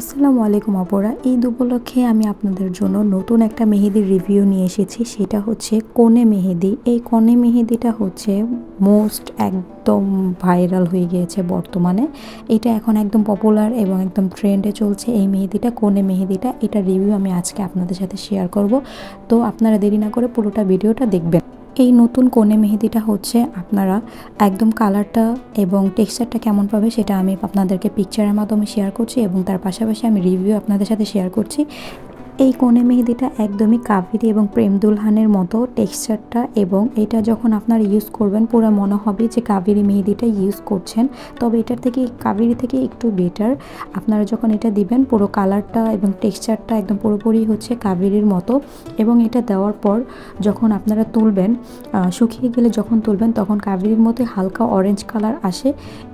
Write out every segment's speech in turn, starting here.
আসসালামু আলাইকুম আপুরা। ঈদ উপলক্ষে আমি আপনাদের জন্য নতুন একটা মেহেদির রিভিউ নিয়ে এসেছি। সেটা হচ্ছে কনে মেহেদি। এই কনে মেহেদিটা হচ্ছে মোস্ট একদম ভাইরাল হয়ে গিয়েছে বর্তমানে। এটা এখন একদম পপুলার এবং একদম ট্রেন্ডে চলছে এই মেহেদিটা, কনে মেহেদিটা। এটা রিভিউ আমি আজকে আপনাদের সাথে শেয়ার করব। তো আপনারা দেরি না করে পুরোটা ভিডিওটা দেখবেন। এই নতুন কনে মেহেদিটা হচ্ছে আপনারা একদম কালারটা এবং টেক্সচারটা কেমন পাবে সেটা আমি আপনাদেরকে পিকচারের মাধ্যমে শেয়ার করছি এবং তার পাশাপাশি আমি রিভিউ আপনাদের সাথে শেয়ার করছি। এই কনে মেহেদিটা একদমই কাবেরী এবং প্রেম দুলহানের মতো টেক্সচারটা, এবং এটা যখন আপনারা ইউজ করবেন পুরো মনে হবে যে কাবেরী মেহেদিটা ইউজ করছেন। তবে এটার থেকে কাবেরী থেকে একটু বেটার। আপনারা যখন এটা দিবেন পুরো কালারটা এবং টেক্সচারটা একদম পুরোপুরি হচ্ছে কাবেরীর মতো। এবং এটা দেওয়ার পর যখন আপনারা তুলবেন, শুকিয়ে গেলে যখন তুলবেন তখন কাবেরীর মধ্যে হালকা অরেঞ্জ কালার আসে,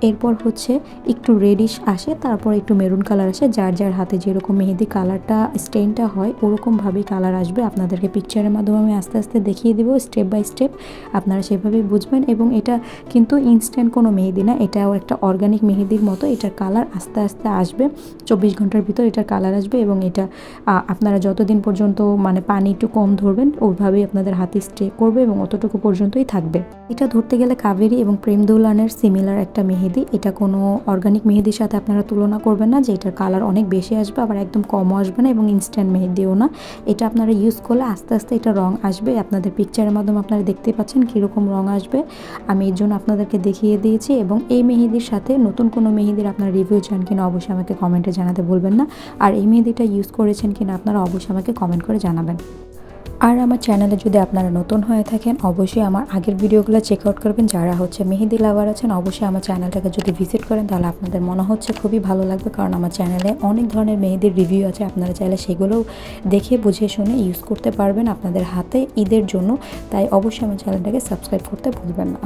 এরপর হচ্ছে একটু রেডিশ আসে, তারপর একটু মেরুন কালার আসে। যার যার হাতে যেরকম মেহেদি কালারটা স্টেনটা হয় ওরকমভাবেই কালার আসবে। আপনাদেরকে পিকচারের মাধ্যমে আমি আস্তে আস্তে দেখিয়ে দেবো স্টেপ বাই স্টেপ, আপনারা সেভাবেই বুঝবেন। এবং এটা কিন্তু ইনস্ট্যান্ট কোনো মেহেদি না, এটাও একটা অর্গানিক মেহেদির মতো। এটার কালার আস্তে আস্তে আসবে, 24 ঘন্টার ভিতর এটার কালার আসবে। এবং এটা আপনারা যতদিন পর্যন্ত মানে পানি একটু কম ধরবেন ওইভাবেই আপনাদের হাতে স্টে করবে এবং অতটুকু পর্যন্তই থাকবে। এটা ধরতে গেলে কাবেরী এবং প্রেম দৌলানের সিমিলার একটা মেহেদি। এটা কোনো অর্গানিক মেহেদির সাথে আপনারা তুলনা করবেন না যে এটার কালার অনেক বেশি আসবে আবার একদম কমও আসবে না, এবং ইনস্ট্যান্ট মেহেদিও না। এটা আপনারা ইউজ করলে আস্তে আস্তে এটা রং আসবে। আপনাদের পিকচারের মাধ্যমে আপনারা দেখতে পাচ্ছেন কীরকম রং আসবে, আমি এর জন্য আপনাদেরকে দেখিয়ে দিয়েছি। এবং এই মেহেদির সাথে নতুন কোনো মেহেদির আপনারা রিভিউ চান কিনা অবশ্যই আমাকে কমেন্টে জানাতে ভুলবেন না। আর এই মেহেদিটা ইউজ করেছেন কিনা আপনারা অবশ্যই আমাকে কমেন্ট করে জানাবেন। আর আমার চ্যানেলে যদি আপনারা নতুন হয়ে থাকেন অবশ্যই আমার আগের ভিডিওগুলো চেক আউট করবেন। যারা হচ্ছে মেহেদি লাভার আছেন অবশ্যই আমার চ্যানেলটাকে যদি ভিজিট করেন তাহলে আপনাদের মনে হচ্ছে খুবই ভালো লাগবে, কারণ আমার চ্যানেলে অনেক ধরনের মেহেদির রিভিউ আছে। আপনারা চাইলে সেগুলোও দেখে বুঝে শুনে ইউজ করতে পারবেন আপনাদের হাতে ঈদের জন্য। তাই অবশ্যই আমার চ্যানেলটাকে সাবস্ক্রাইব করতে ভুলবেন না।